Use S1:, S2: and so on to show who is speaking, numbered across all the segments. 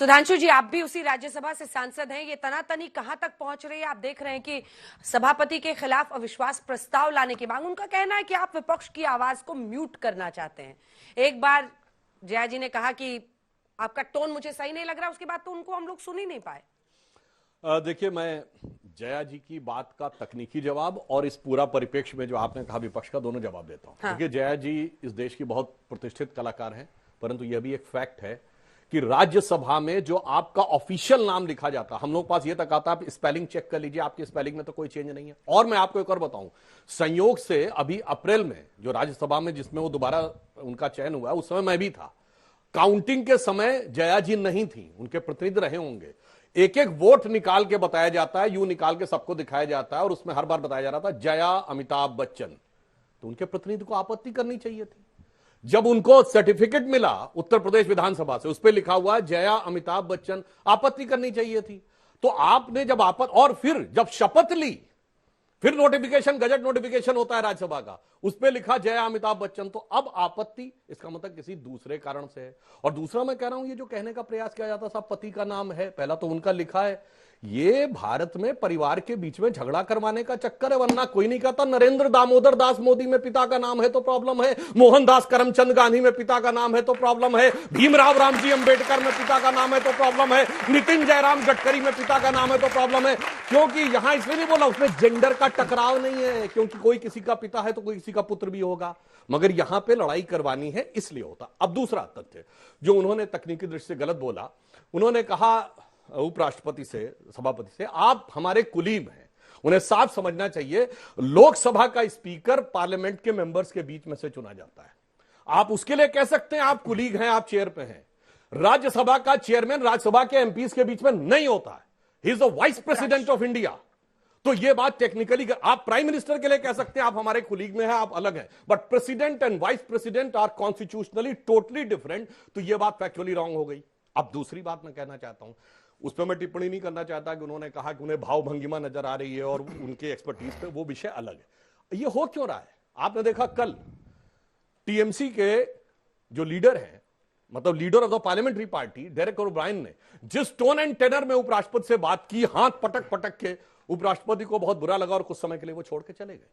S1: सुधांशु जी, आप भी उसी राज्यसभा से सांसद हैं। ये तनातनी कहां तक पहुंच रही है? आप देख रहे हैं कि सभापति के खिलाफ अविश्वास प्रस्ताव लाने की मांग, उनका कहना है कि आप विपक्ष की आवाज को म्यूट करना चाहते हैं। एक बार जया जी ने कहा कि आपका टोन मुझे सही नहीं लग रहा, उसके बाद तो उनको हम लोग सुन ही नहीं पाए।
S2: देखिए, मैं जया जी की बात का तकनीकी जवाब और इस पूरा परिप्रेक्ष्य में जो आपने कहा विपक्ष का, दोनों जवाब देता हूं।
S1: हाँ।
S2: देखिए, जया जी इस देश की बहुत प्रतिष्ठित कलाकार हैं, परंतु यह भी एक फैक्ट है कि राज्यसभा में जो आपका ऑफिशियल नाम लिखा जाता, हम लोग पास ये तक आता, आप स्पेलिंग चेक कर लीजिए, आपकी स्पेलिंग में तो कोई चेंज नहीं है। और मैं आपको एक और बताऊं, संयोग से अभी अप्रैल में जो राज्यसभा में जिसमें वो दोबारा उनका चयन हुआ, उस समय मैं भी था। काउंटिंग के समय जया जी नहीं थी, उनके प्रतिनिधि रहे होंगे। एक एक वोट निकाल के बताया जाता है, यूं निकाल के सबको दिखाया जाता है, और उसमें हर बार बताया जा रहा था जया अमिताभ बच्चन। तो उनके प्रतिनिधि को आपत्ति करनी चाहिए थी। जब उनको सर्टिफिकेट मिला उत्तर प्रदेश विधानसभा से, उस पर लिखा हुआ जया अमिताभ बच्चन, आपत्ति करनी चाहिए थी। तो आपने जब और फिर जब शपथ ली, फिर नोटिफिकेशन, गजट नोटिफिकेशन होता है राज्यसभा का, उस पर लिखा जया अमिताभ बच्चन, तो अब आपत्ति, इसका मतलब किसी दूसरे कारण से है। और दूसरा मैं कह रहा हूं, ये जो कहने का प्रयास किया जाता सब पति का नाम है, पहला तो उनका लिखा है, ये भारत में परिवार के बीच में झगड़ा करवाने का चक्कर है, वरना कोई नहीं कहता नरेंद्र दामोदर दास मोदी में पिता का नाम है तो प्रॉब्लम है, मोहनदास करमचंद गांधी में पिता का नाम है तो प्रॉब्लम है, भीमराव रामजी अंबेडकर में पिता का नाम है तो प्रॉब्लम है, नितिन जयराम गडकरी में पिता का नाम है तो प्रॉब्लम है। क्योंकि यहां इसलिए नहीं बोला, उसमें जेंडर का टकराव नहीं है, क्योंकि कोई किसी का पिता है तो कोई किसी का पुत्र भी होगा, मगर यहां पे लड़ाई करवानी है इसलिए होता। अब दूसरा तथ्य जो उन्होंने तकनीकी दृष्टि से गलत बोला, उन्होंने कहा उपराष्ट्रपति से, सभापति से, आप हमारे कुलीग हैं। उन्हें साफ समझना चाहिए, लोकसभा का स्पीकर पार्लियामेंट के मेंबर्स के बीच में से चुना जाता है। आप उसके लिए कह सकते हैं आप कुलीग हैं, आप चेयर पे हैं। राज्यसभा का चेयरमैन राज्यसभा के एमपीज के बीच में नहीं होता है, he is the vice president of India. तो यह बात टेक्निकली, आप प्राइम मिनिस्टर के लिए कह सकते हैं आप हमारे कुलीग में हैं, आप अलग हैं, but president and vice president are constitutionally totally different. तो यह बात फैक्चुअली रॉन्ग हो गई। अब दूसरी बात मैं कहना चाहता हूं, उस पर मैं टिप्पणी नहीं करना चाहता कि उन्होंने कहा कि उन्हें भाव भंगिमा नजर आ रही है और उनके एक्सपर्टीज पे, वो विषय अलग है। ये हो क्यों रहा है? आपने देखा कल टीएमसी के जो लीडर हैं, मतलब leader of the parliamentary party Derek O'Brien ने जिस टोन एंड टेनर में उपराष्ट्रपति से बात की, हाथ पटक पटक के, उपराष्ट्रपति को बहुत बुरा लगा और कुछ समय के लिए वो छोड़ के चले गए।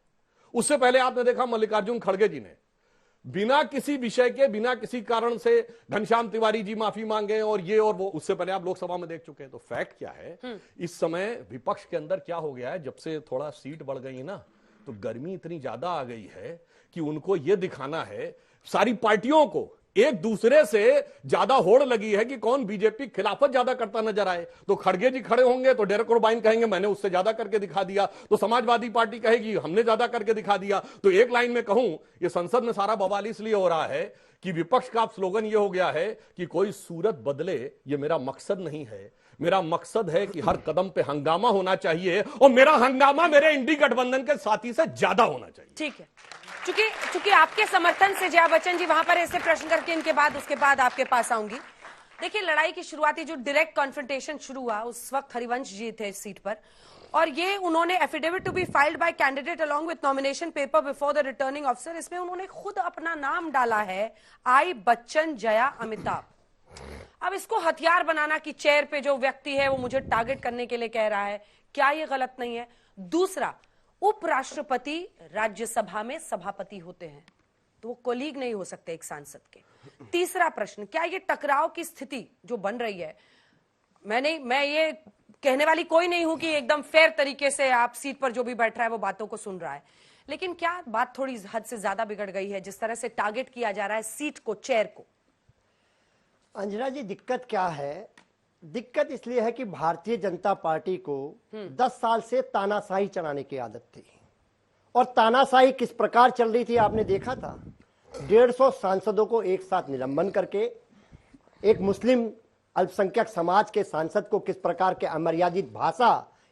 S2: उससे पहले आपने देखा मल्लिकार्जुन खड़गे जी ने बिना किसी विषय के, बिना किसी कारण से घनश्याम तिवारी जी माफी मांगे और ये और वो, उससे पहले आप लोकसभा में देख चुके हैं। तो फैक्ट क्या है, इस समय विपक्ष के अंदर क्या हो गया है, जब से थोड़ा सीट बढ़ गई ना, तो गर्मी इतनी ज्यादा आ गई है कि उनको यह दिखाना है, सारी पार्टियों को एक दूसरे से ज्यादा होड़ लगी है कि कौन बीजेपी खिलाफत ज्यादा करता नजर आए। तो खड़गे जी खड़े होंगे तो डेरेक ओब्रायन कहेंगे मैंने उससे ज्यादा करके दिखा दिया, तो समाजवादी पार्टी कहेगी हमने ज्यादा करके दिखा दिया। तो एक लाइन में कहूं, ये संसद में सारा बवाल इसलिए हो रहा है कि विपक्ष का स्लोगन ये हो गया है कि कोई सूरत बदले, ये मेरा मकसद नहीं है। मेरा मकसद है कि हर कदम पे हंगामा होना चाहिए और मेरा हंगामा मेरे इंडी गठबंधन के साथी से ज्यादा होना चाहिए।
S1: ठीक है, चूंकि आपके समर्थन से जया बच्चन जी वहां पर ऐसे प्रश्न करके इनके बाद उसके बाद आपके पास आऊंगी। देखिए, लड़ाई की शुरुआती जो डायरेक्ट कॉन्फ्रंटेशन शुरू हुआ, उस वक्त हरिवंश जी थे इस सीट पर, और ये उन्होंने affidavit to be filed by candidate along with nomination paper before the returning officer, इसमें उन्होंने खुद अपना नाम डाला है, आई बच्चन जया अमिताभ। अब इसको हथियार बनाना कि चेयर पे जो व्यक्ति है वो मुझे टारगेट करने के लिए कह रहा है, क्या ये गलत नहीं है? दूसरा, उपराष्ट्रपति राज्यसभा में सभापति होते हैं, तो वो कोलीग नहीं हो सकते एक सांसद के। तीसरा प्रश्न, क्या ये टकराव की स्थिति जो बन रही है, मैं ये कहने वाली कोई नहीं हूं कि एकदम फेयर तरीके से आप सीट पर जो भी बैठ रहा है वो बातों को सुन रहा है, लेकिन क्या बात थोड़ी हद से ज्यादा बिगड़ गई है जिस तरह से टारगेट किया जा रहा है सीट को, चेयर को?
S3: अंजना जी, दिक्कत क्या है? दिक्कत इसलिए है कि भारतीय जनता पार्टी को 10 साल से तानाशाही चलाने की आदत थी, और तानाशाही किस प्रकार चल रही थी आपने देखा था। 150 सांसदों को एक साथ निलंबन करके एक मुस्लिम अल्पसंख्यक समाज के सांसद को किस प्रकार के अमर्यादित भाषा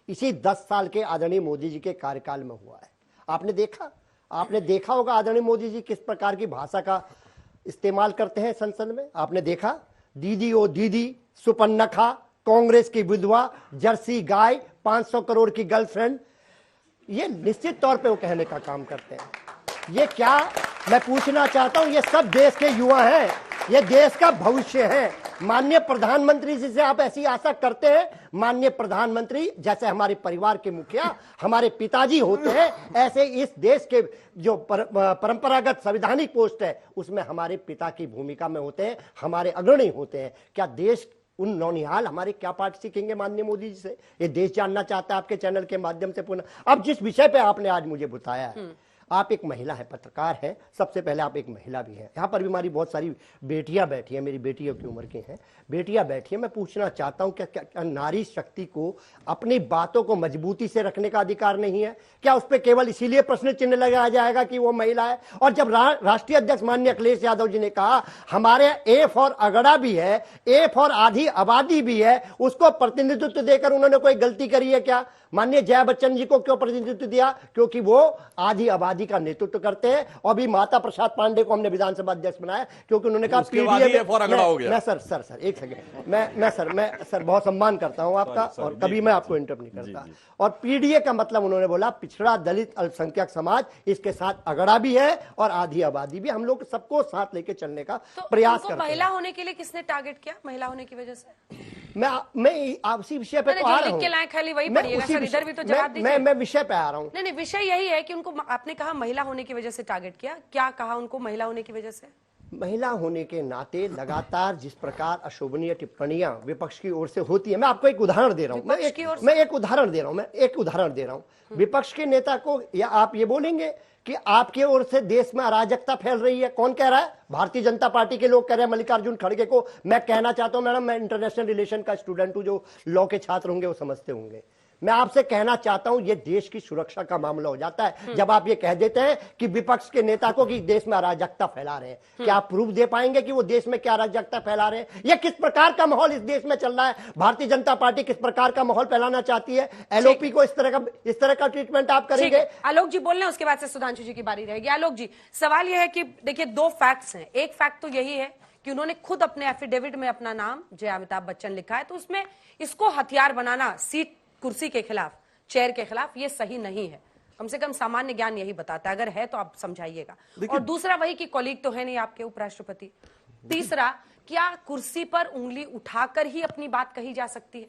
S3: इसी 10 साल के आदरणीय मोदी जी के कार्यकाल में हुआ है। आपने देखा होगा आदरणीय मोदी जी किस प्रकार की भाषा का इस्तेमाल करते हैं संसद में। आपने देखा, दीदी ओ दीदी, सुपन्नखा, कांग्रेस की विधवा, जर्सी गाय, 500 करोड़ की गर्लफ्रेंड, ये निश्चित तौर पे वो कहने का काम करते हैं। ये क्या, मैं पूछना चाहता हूं, ये सब देश के युवा हैं, ये देश का भविष्य है। माननीय प्रधानमंत्री जी से आप ऐसी आशा करते हैं? माननीय प्रधानमंत्री जैसे हमारे परिवार के मुखिया हमारे पिताजी होते हैं, ऐसे इस देश के जो परंपरागत संवैधानिक पोस्ट है उसमें हमारे पिता की भूमिका में होते हैं, हमारे अग्रणी होते हैं। क्या देश उन नौनिहाल हमारे क्या पाठ सीखेंगे माननीय मोदी जी से? ये देश जानना चाहता है आपके चैनल के माध्यम से पुनः। अब जिस विषय पे आपने आज मुझे बताया है, आप एक महिला है, पत्रकार है, सबसे पहले आप एक महिला भी हैं। यहाँ पर भी हमारी बहुत सारी बेटियां बैठी हैं, मेरी बेटियों की उम्र की हैं, बेटियां बैठी हैं। मैं पूछना चाहता हूं क्या नारी शक्ति को अपनी बातों को मजबूती से रखने का अधिकार नहीं है? क्या उस पर केवल इसीलिए प्रश्न चिन्ह लगाया जाएगा कि वो महिला है? और जब राष्ट्रीय अध्यक्ष माननीय अखिलेश यादव जी ने कहा हमारे ए फॉर अगड़ा भी है, ए फॉर आधी आबादी भी है, उसको प्रतिनिधित्व देकर उन्होंने कोई गलती करी है क्या? माननीय जया बच्चन जी को क्यों प्रतिनिधित्व दिया? क्योंकि वो आधी आबादी का नेतृत्व करते हैं। और भी माता प्रसाद पांडे को हमने विधानसभा अध्यक्ष बनाया क्योंकि उन्होंने कहा पीडीए मैं सर एक सेकंड मैं सर बहुत सम्मान करता हूं आपका और कभी मैं आपको इंटरप्ट नहीं करता। और पीडीए का मतलब उन्होंने बोला पिछड़ा दलित अल्पसंख्यक समाज, इसके साथ अगड़ा भी है और आधी आबादी भी। हम लोग सबको साथ लेके चलने का प्रयास करते हैं।
S1: महिला होने के लिए किसने टारगेट किया? महिला होने की वजह से
S3: मैं आपसी विषय पे आ रहा हूं।
S1: खाली वही पढ़िएगा सर, इधर भी तो जवाब दीजिए।
S3: मैं विषय पे आ रहा हूं।
S1: नहीं, विषय यही है कि उनको आपने कहा महिला होने की वजह से टारगेट किया। क्या कहा उनको महिला होने की वजह से?
S3: महिला होने के नाते लगातार जिस प्रकार अशोभनीय टिप्पणियां विपक्ष की ओर से होती है, मैं आपको एक उदाहरण दे रहा हूं। मैं एक उदाहरण दे रहा हूं। विपक्ष के नेता को या आप ये बोलेंगे कि आपके ओर से देश में अराजकता फैल रही है? कौन कह रहा है? भारतीय जनता पार्टी के लोग कह रहे हैं। मल्लिकार्जुन खड़गे को मैं कहना चाहता हूं, मैडम मैं इंटरनेशनल रिलेशन का स्टूडेंट हूं, जो लॉ के छात्र होंगे वो समझते होंगे। मैं आपसे कहना चाहता हूं ये देश की सुरक्षा का मामला हो जाता है जब आप ये कह देते हैं कि विपक्ष के नेता को कि देश में अराजकता फैला रहे हैं। क्या आप प्रूफ दे पाएंगे कि वो देश में क्या अराजकता फैला रहे हैं? ये किस प्रकार का माहौल इस देश में चल रहा है? भारतीय जनता पार्टी किस प्रकार का माहौल फैलाना चाहती है? एलओपी को इस तरह का ट्रीटमेंट आप करेंगे?
S1: आलोक जी बोल रहे हैं, उसके बाद से सुधांशु जी की बारी रहेगी। आलोक जी, सवाल यह है कि देखिए दो फैक्ट्स हैं। एक फैक्ट तो यही है कि उन्होंने खुद अपने एफिडेविट में अपना नाम जय अमिताभ बच्चन लिखा है, तो उसमें इसको हथियार बनाना सीट कुर्सी के खिलाफ, चेयर के खिलाफ, ये सही नहीं है। कम से कम सामान्य ज्ञान यही बताता है, अगर है तो आप समझाइएगा। और दूसरा वही कि कॉलीग तो है नहीं आपके उपराष्ट्रपति। तीसरा, क्या कुर्सी पर उंगली उठाकर ही अपनी बात कही जा सकती है?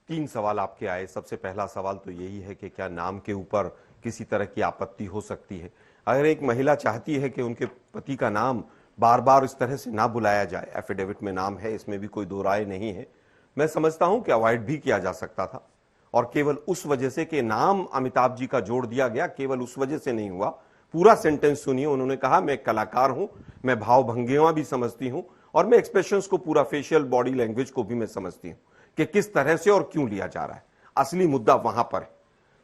S4: 3 सवाल आपके आए। सबसे पहला सवाल तो यही है कि क्या नाम के ऊपर किसी तरह की आपत्ति हो सकती है? अगर एक महिला चाहती है कि उनके पति का नाम बार बार इस तरह से ना बुलाया जाए, एफिडेविट में नाम है, इसमें भी कोई दो राय नहीं है, मैं समझता हूं कि अवॉइड भी किया जा सकता था। और केवल उस वजह से कि नाम अमिताभ जी का जोड़ दिया गया, केवल उस वजह से नहीं हुआ। पूरा सेंटेंस सुनिए। उन्होंने कहा मैं कलाकार हूं, मैं भाव भंगिमा भी समझती हूं और मैं एक्सप्रेशंस को, पूरा फेशियल बॉडी लैंग्वेज को भी मैं समझती हूं कि किस तरह से और क्यों लिया जा रहा है। असली मुद्दा वहां पर है।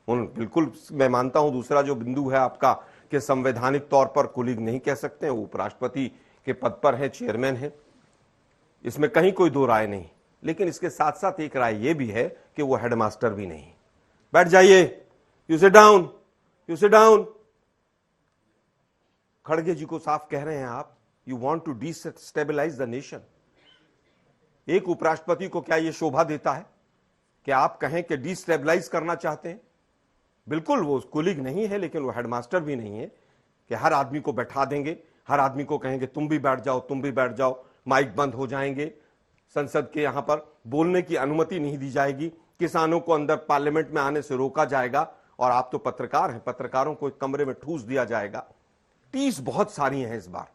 S4: बिल्कुल मैं मानता हूं। दूसरा जो बिंदु है आपका कि संवैधानिक तौर पर कुलीग नहीं कह सकते हैं, वो उपराष्ट्रपति के पद पर है, चेयरमैन है, इसमें कहीं कोई दो राय नहीं। लेकिन इसके साथ साथ एक राय यह भी है कि वो हेडमास्टर भी नहीं। बैठ जाइए, you sit down, you sit down. खड़गे जी को साफ कह रहे हैं आप, you want to destabilize the nation. एक उपराष्ट्रपति को क्या यह शोभा देता है कि आप कहें कि डिस्टेबलाइज करना चाहते हैं? बिल्कुल वो कुलीग नहीं है, लेकिन वो हेडमास्टर भी नहीं है कि हर आदमी को बैठा देंगे, हर आदमी को कहेंगे तुम भी बैठ जाओ, तुम भी बैठ जाओ, माइक बंद हो जाएंगे, संसद के यहां पर बोलने की अनुमति नहीं दी जाएगी, किसानों को अंदर पार्लियामेंट में आने से रोका जाएगा, और आप तो पत्रकार हैं, पत्रकारों को एक कमरे में ठूस दिया जाएगा। टीस बहुत सारी हैं इस बार।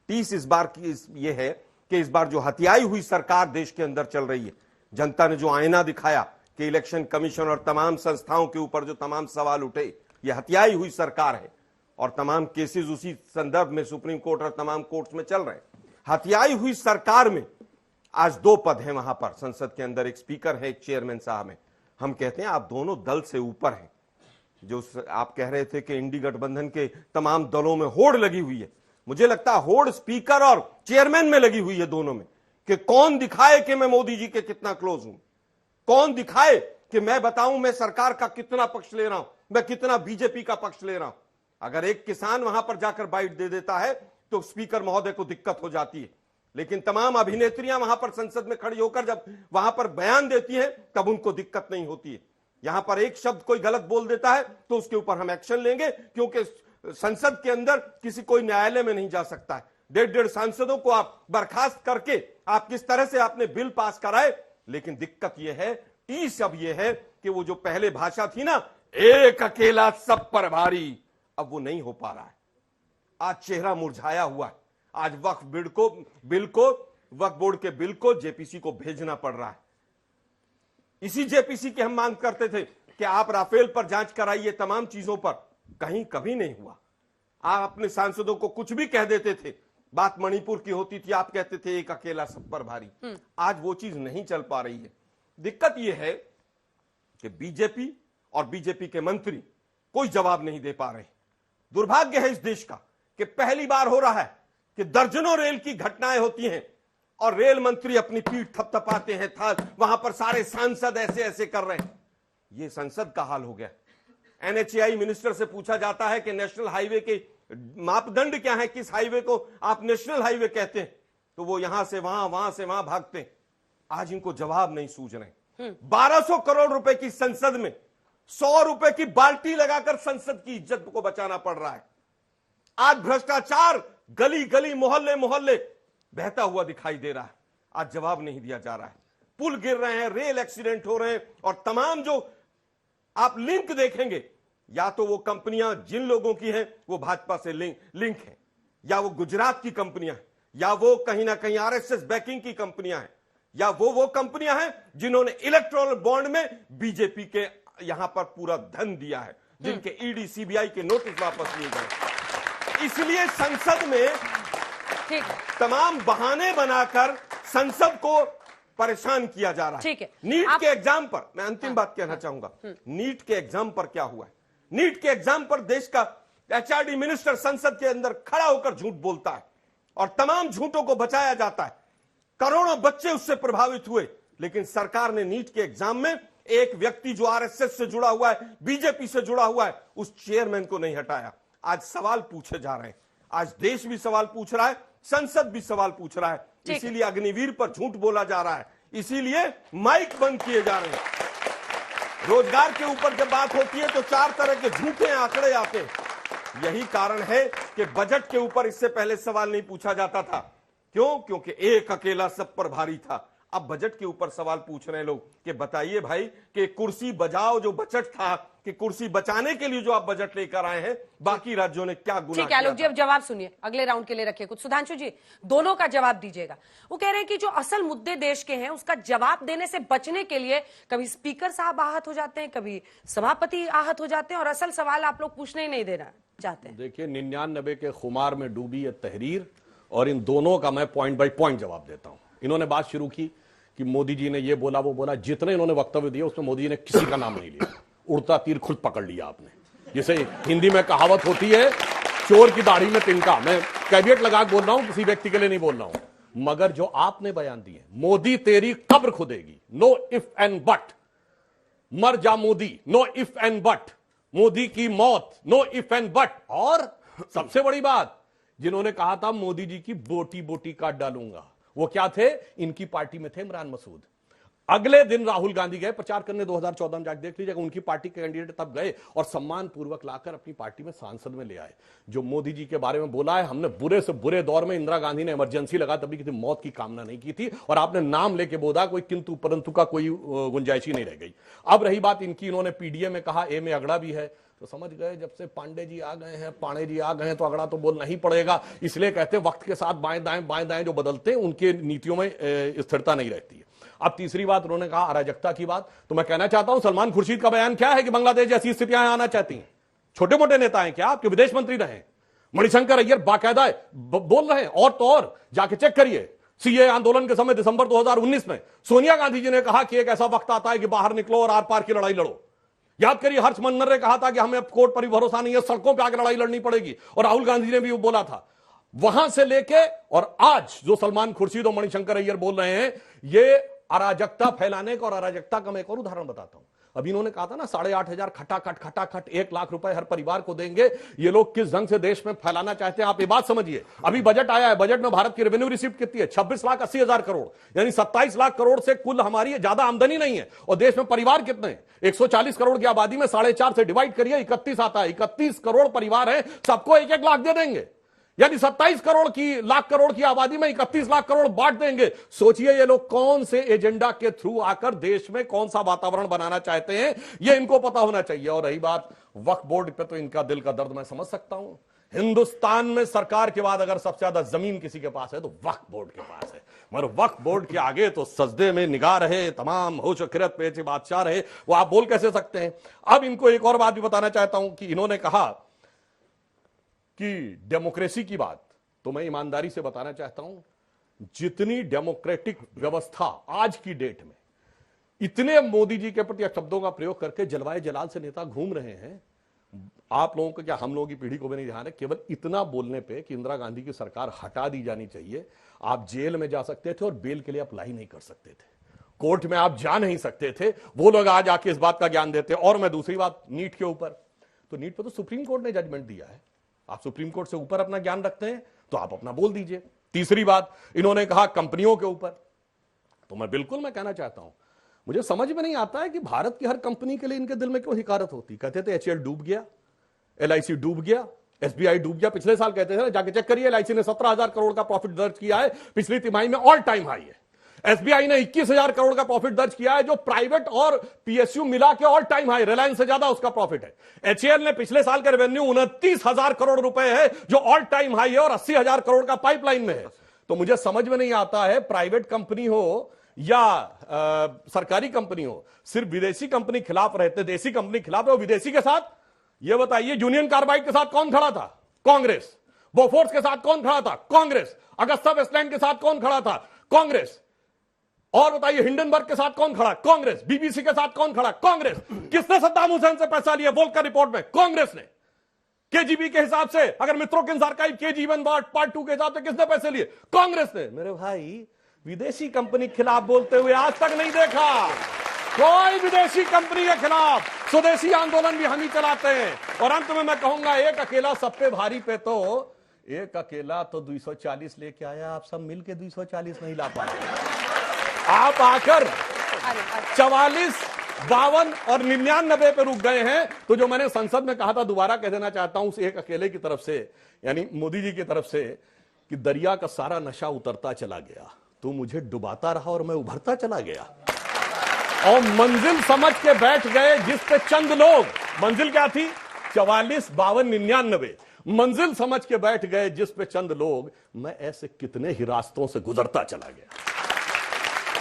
S4: टीस इस बार की ये है कि इस बार जो हथियाई हुई सरकार देश के अंदर चल रही है, जनता ने जो आईना दिखाया कि इलेक्शन कमीशन और तमाम संस्थाओं के ऊपर जो तमाम सवाल उठे, ये हथियाई हुई सरकार है और तमाम केसेस उसी संदर्भ में सुप्रीम कोर्ट और तमाम कोर्ट्स में चल रहे हैं। हथियाई हुई सरकार में आज 2 पद हैं वहां पर संसद के अंदर, एक स्पीकर है, एक चेयरमैन साहब है। हम कहते हैं आप दोनों दल से ऊपर हैं। जो आप कह रहे थे कि इंडी गठबंधन के तमाम दलों में होड़ लगी हुई है, मुझे लगता है होड़ स्पीकर और चेयरमैन में लगी हुई है, दोनों में, कि कौन दिखाए कि मैं मोदी जी के कितना क्लोज हूं, कौन दिखाए कि मैं बताऊं मैं सरकार का कितना पक्ष ले रहा हूं, मैं कितना बीजेपी का पक्ष ले रहा हूं। अगर एक किसान वहां पर जाकर बाइट दे देता है तो स्पीकर महोदय को दिक्कत हो जाती है, लेकिन तमाम अभिनेत्रियां वहां पर संसद में खड़ी होकर जब वहां पर बयान देती हैं तब उनको दिक्कत नहीं होती है। यहां पर एक शब्द कोई गलत बोल देता है तो उसके ऊपर हम एक्शन लेंगे, क्योंकि संसद के अंदर किसी कोई न्यायालय में नहीं जा सकता है। 1.5 सांसदों को आप बर्खास्त करके आप किस तरह से आपने बिल पास कराए। लेकिन दिक्कत यह है, टीस अब यह है कि वो जो पहले भाषा थी ना, एक अकेला सब पर भारी, अब वो नहीं हो पा रहा है। आज चेहरा मुरझाया हुआ है। आज वक्फ बोर्ड के बिल को जेपीसी को भेजना पड़ रहा है। इसी जेपीसी की हम मांग करते थे कि आप राफेल पर जांच कराइए, तमाम चीजों पर, कहीं कभी नहीं हुआ। आप अपने सांसदों को कुछ भी कह देते थे, बात मणिपुर की होती थी, आप कहते थे एक अकेला सब पर भारी। आज वो चीज नहीं चल पा रही है। दिक्कत यह है कि बीजेपी और बीजेपी के मंत्री कोई जवाब नहीं दे पा रहे। दुर्भाग्य है इस देश का कि पहली बार हो रहा है कि दर्जनों रेल की घटनाएं होती हैं और रेल मंत्री अपनी पीठ थपथपाते हैं, वहां पर सारे सांसद ऐसे ऐसे कर रहे हैं। यह संसद का हाल हो गया। एनएचएआई मिनिस्टर से पूछा जाता है कि नेशनल हाईवे के मापदंड क्या है, किस हाईवे को आप नेशनल हाईवे कहते हैं, तो वो यहां से वहां भागते हैं। आज इनको जवाब नहीं सूझ रहे। 1200 करोड़ रुपए की संसद में 100 रुपए की बाल्टी लगाकर संसद की इज्जत को बचाना पड़ रहा है। आज भ्रष्टाचार गली गली मोहल्ले मोहल्ले बहता हुआ दिखाई दे रहा है। आज जवाब नहीं दिया जा रहा है। पुल गिर रहे हैं, रेल एक्सीडेंट हो रहे हैं, और तमाम जो आप लिंक देखेंगे, या तो वो कंपनियां जिन लोगों की हैं वो भाजपा से लिंक है, या वो गुजरात की कंपनियां हैं, या वो कहीं ना कहीं आरएसएस बैकिंग की कंपनियां हैं, या वो कंपनियां हैं जिन्होंने इलेक्टोरल बॉन्ड में बीजेपी के यहां पर पूरा धन दिया है, जिनके ईडी सीबीआई के नोटिस वापस लिए गए। इसलिए संसद में तमाम बहाने बनाकर संसद को परेशान किया जा रहा है।
S1: ठीक है,
S4: नीट के एग्जाम पर मैं अंतिम बात कहना चाहूंगा। नीट के एग्जाम पर क्या हुआ है? नीट के एग्जाम पर देश का एचआरडी मिनिस्टर संसद के अंदर खड़ा होकर झूठ बोलता है और तमाम झूठों को बचाया जाता है। करोड़ों बच्चे उससे प्रभावित हुए, लेकिन सरकार ने नीट के एग्जाम में एक व्यक्ति जो आरएसएस से जुड़ा हुआ है, बीजेपी से जुड़ा हुआ है, उस चेयरमैन को नहीं हटाया। आज सवाल पूछे जा रहे हैं। आज देश भी सवाल पूछ रहा है, संसद भी सवाल पूछ रहा है। इसीलिए अग्निवीर पर झूठ बोला जा रहा है, इसीलिए माइक बंद किए जा रहे हैं। रोजगार के ऊपर जब बात होती है तो 4 तरह के झूठे आंकड़े आते हैं। यही कारण है कि बजट के ऊपर इससे पहले सवाल नहीं पूछा जाता था। क्यों? क्योंकि एक अकेला सब पर भारी था। अब बजट के ऊपर सवाल पूछ रहे हैं लोग कि बताइए भाई कि कुर्सी बचाओ जो बजट था, कि कुर्सी बचाने के लिए जो आप बजट लेकर आए हैं, बाकी राज्यों ने क्या गुनाह किया?
S1: ठीक है आलोक जी, अब जवाब सुनिए, अगले राउंड के लिए रखिए कुछ। सुधांशु जी, दोनों का जवाब दीजिएगा। वो कह रहे हैं कि जो असल मुद्दे देश के हैं उसका जवाब देने से बचने के लिए कभी स्पीकर साहब आहत हो जाते हैं, कभी सभापति आहत हो जाते हैं, और असल सवाल आप लोग पूछने ही नहीं देना चाहते हैं।
S2: देखिए, 99 के खुमार में डूबी ये तहरीर, और इन दोनों का मैं पॉइंट बाय पॉइंट जवाब देता हूं। इन्होंने बात शुरू की कि मोदी जी ने ये बोला वो बोला। जितने इन्होंने वक्तव्य दिए उसमें मोदी जी ने किसी का नाम नहीं लिया। उड़ता तीर खुद पकड़ लिया आपने। जैसे हिंदी में कहावत होती है, चोर की दाढ़ी में तिनका। मैं कैविएट लगा बोल रहा हूं, किसी व्यक्ति के लिए नहीं बोल रहा हूं। मगर जो आपने बयान दिए, मोदी तेरी कब्र खुदेगी, नो इफ एंड बट, मर जा Modi, know if and but, Modi की मौत, नो इफ एंड बट। और सबसे बड़ी बात, जिन्होंने कहा था मोदी जी की बोटी बोटी काट डालूंगा, वो क्या थे? इनकी पार्टी में थे इमरान मसूद। अगले दिन राहुल गांधी गए प्रचार करने, 2014 में जाकर देख लीजिएगा। उनकी पार्टी के कैंडिडेट तब गए और सम्मान पूर्वक लाकर अपनी पार्टी में सांसद में ले आए। जो मोदी जी के बारे में बोला है, हमने बुरे से बुरे दौर में इंदिरा गांधी ने इमरजेंसी लगा तभी किसी मौत की कामना नहीं की थी, और आपने नाम लेके बोला, कोई किंतु परंतु का कोई गुंजाइश ही नहीं रह गई। अब रही बात इनकी, इन्होंने पीडीए में कहा ए में अगड़ा भी है, तो समझ गए जब से पांडे जी आ गए हैं, पाणे जी आ गए हैं, तो अगड़ा तो बोलना ही पड़ेगा। इसलिए कहते हैं वक्त के साथ बाएं दाएं जो बदलते हैं उनके नीतियों में स्थिरता नहीं रहती है। अब तीसरी बात उन्होंने कहा अराजकता की बात, तो मैं कहना चाहता हूं सलमान खुर्शीद का बयान क्या है कि बांग्लादेश जैसी स्थितियां आना चाहती हैं। छोटे मोटे नेता हैं क्या? आपके विदेश मंत्री रहे। मणिशंकर अय्यर बाकायदा बोल रहे हैं, और तो और जाके चेक करिए, सीए आंदोलन के समय दिसंबर 2019 में सोनिया गांधी जी ने कहा कि एक ऐसा वक्त आता है कि बाहर निकलो और आर पार की लड़ाई लड़ो। याद करिए, हर्ष मनन ने कहा था कि हमें अब कोर्ट पर भी भरोसा नहीं है, सड़कों पर आकर लड़ाई लड़नी पड़ेगी, और राहुल गांधी ने भी बोला था। वहां से लेके और आज जो सलमान खुर्शीद और मणिशंकर अय्यर बोल रहे हैं, ये अराजकता फैलाने का। और अराजकता का मैं एक और उदाहरण बताता हूं। अभी इन्होंने कहा था ना 8,500 खटाखट 1 लाख रुपए हर परिवार को देंगे। ये लोग किस ढंग से देश में फैलाना चाहते हैं, आप ये बात समझिए। अभी बजट आया है, बजट में भारत की रेवेन्यू रिसीप्ट कितनी है? 26,80,000 करोड़, यानी 27 लाख करोड़ से कुल हमारी ज्यादा आमदनी नहीं है। और देश में परिवार कितने हैं? 140 करोड़ की आबादी में 4.5 से डिवाइड करिए, 31 आता है। 31 करोड़ परिवार है, सबको 1-1 लाख दे देंगे। यानी 27 लाख करोड़ की आबादी में 31 लाख करोड़ बांट देंगे। सोचिए ये लोग कौन से एजेंडा के थ्रू आकर देश में कौन सा वातावरण बनाना चाहते हैं, ये इनको पता होना चाहिए। और रही बात वक्फ बोर्ड पे, तो इनका दिल का दर्द मैं समझ सकता हूं। हिंदुस्तान में सरकार के बाद अगर सबसे ज्यादा जमीन किसी के पास है तो वक्फ बोर्ड के पास है, मगर वक्फ बोर्ड के आगे तो सजदे में निगाह रहे, तमाम होश खिरत पे बादशाह रहे, वो आप बोल कैसे सकते हैं। अब इनको एक और बात भी बताना चाहता हूं कि इन्होंने कहा कि डेमोक्रेसी की बात, तो मैं ईमानदारी से बताना चाहता हूं, जितनी डेमोक्रेटिक व्यवस्था आज की डेट में, इतने मोदी जी के प्रति शब्दों का प्रयोग करके जलवाए जलाल से नेता घूम रहे हैं। आप लोगों को क्या, हम लोगों की पीढ़ी को भी नहीं ध्यान है, केवल इतना बोलने पे कि इंदिरा गांधी की सरकार हटा दी जानी चाहिए, आप जेल में जा सकते थे और बेल के लिए अप्लाई नहीं कर सकते थे, कोर्ट में आप जा नहीं सकते थे। वो लोग आज आके इस बात का ज्ञान देते। और मैं दूसरी बात, नीट के ऊपर, तो नीट पर तो सुप्रीम कोर्ट ने जजमेंट दिया है, आप सुप्रीम कोर्ट से ऊपर अपना ज्ञान रखते हैं तो आप अपना बोल दीजिए। तीसरी बात इन्होंने कहा कंपनियों के ऊपर, तो मैं कहना चाहता हूं, मुझे समझ में नहीं आता है कि भारत की हर कंपनी के लिए इनके दिल में क्यों हिकारत होती। कहते थे HCL डूब गया, LIC डूब गया, SBI डूब गया, पिछले साल कहते थे, जाके चेक करिए, LIC ने 17,000 करोड़ का प्रॉफिट दर्ज किया है पिछली तिमाही में, ऑल टाइम हाई है। SBI ने 21,000 करोड़ का प्रॉफिट दर्ज किया है, जो प्राइवेट और PSU मिला के ऑल टाइम हाई, रिलायंस से ज्यादा उसका प्रॉफिट है। HAL ने पिछले साल का रेवेन्यू 29,000 करोड़ रुपए है, जो ऑल टाइम हाई है, और 80,000 करोड़ का पाइपलाइन में है। तो मुझे समझ में नहीं आता है, प्राइवेट कंपनी हो या सरकारी कंपनी हो, सिर्फ विदेशी कंपनी खिलाफ रहते, देसी कंपनी खिलाफ रहे, विदेशी के साथ। यह बताइए, यूनियन कार्बाइड के साथ कौन खड़ा था? कांग्रेस। बोफोर्स के साथ कौन खड़ा था? कांग्रेस। अगस्ता वेस्टलैंड के साथ कौन खड़ा था? कांग्रेस। और बताइए, हिंडनबर्ग के साथ कौन खड़ा? कांग्रेस। BBC के साथ कौन खड़ा? कांग्रेस। किसने सद्दाम हुसैन से पैसा लिया वोल्कर रिपोर्ट में? कांग्रेस ने। KGB के हिसाब से, अगर मित्रों के आर्काइव KG1 पार्ट 2 के हिसाब से किसने पैसे लिए? कांग्रेस ने। मेरे भाई, विदेशी कंपनी के खिलाफ बोलते हुए आज तक नहीं देखा कोई विदेशी कंपनी के खिलाफ। स्वदेशी आंदोलन भी हम ही चलाते हैं। और अंत में मैं कहूंगा, एक अकेला सब पे भारी पे, तो एक अकेला तो 240 लेके आया, आप सब मिलके 240 नहीं ला पाए। आप आकर 44, 52 और 99 पे रुक गए हैं। तो जो मैंने संसद में कहा था, दोबारा कह देना चाहता हूं, उस एक अकेले की तरफ से, यानी मोदी जी की तरफ से, कि दरिया का सारा नशा उतरता चला गया, तो मुझे डुबाता रहा और मैं उभरता चला गया। और मंजिल समझ के बैठ गए जिस पे चंद लोग, मंजिल क्या थी? 44, 52, 99। मंजिल समझ के बैठ गए जिस पे चंद लोग, मैं ऐसे कितने ही रास्तों से गुजरता चला गया।